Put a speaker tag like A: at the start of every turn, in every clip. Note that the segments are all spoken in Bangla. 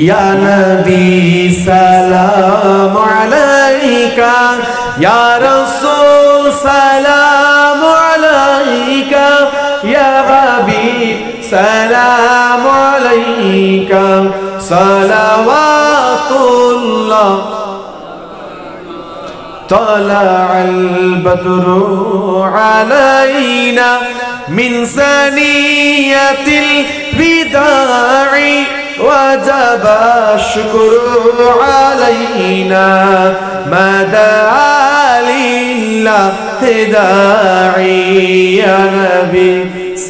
A: ইয়া নবী সালাম আলাইকা, ইয়া রাসূল সালাম আলাইকা, ইয়া হাবিব সালাম আলাইকা, সালাওয়াতুল্লাহ। طلع البدر علينا من ثنية الوداع وجب الشكر علينا ما دعا لله داعي يا نبي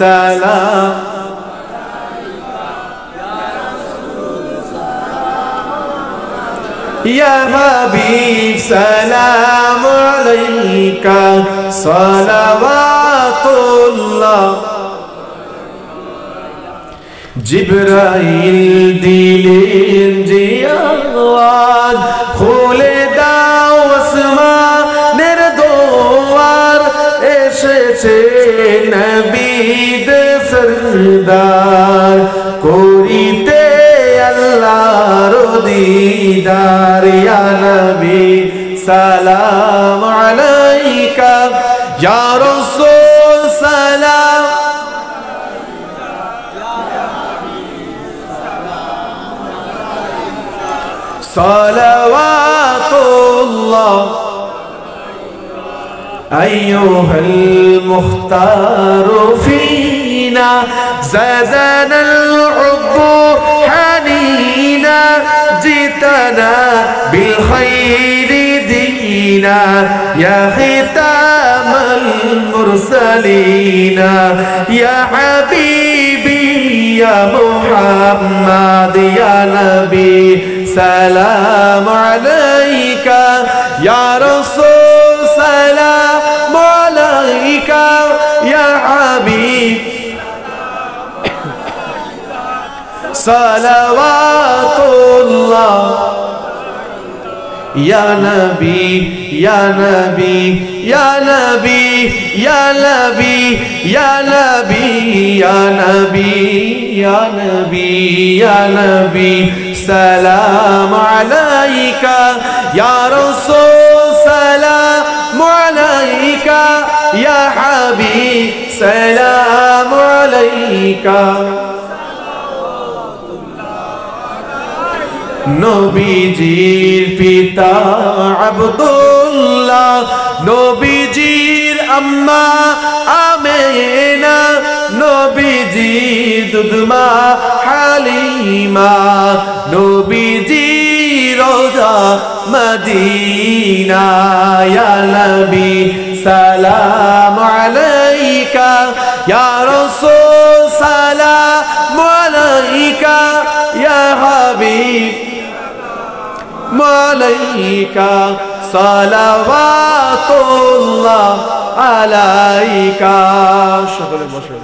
A: سلام يا حبيب سلام عليك صلوات الله। জিবরাইল দিলেন যে আওয়াজ, খুলে দাও আসমানের দোয়ার, এসেছে নবীদের সরদার, করিতে আল্লাহর দিদার। ইয়া নবী সালাম আলাইকা, ইয়া রাসূল সালাম, সালাওয়াতুল্লাহ। أيها المختار فينا زادنا الحب حنينا، جئتنا بالخير دينا يا ختام المرسلين، يا حبيبي يا محمد يا نبي سلام عليك، يا رسول سلام عليك، يا حبيب صلوات الله। يا نبي يا نبي يا نبي يا نبي يا نبي يا نبي يا نبي يا نبي سلام عليك، يا رسول سلام عليك، يا حبيب سلام عليك। নবীজির পিতা আব্দুল্লাহ, নবীজির আম্মা আমেনা, নবীজির দুধমা হালিমা, নবীজির রওজা মদিনা। ইয়া নবী সালাম আলাইকা, ইয়া রাসূল সালাম আলাইকা, ইয়া হাবিব মালাইকা সালাওয়াতুল্লাহ আলাইকা। সকলে বসে।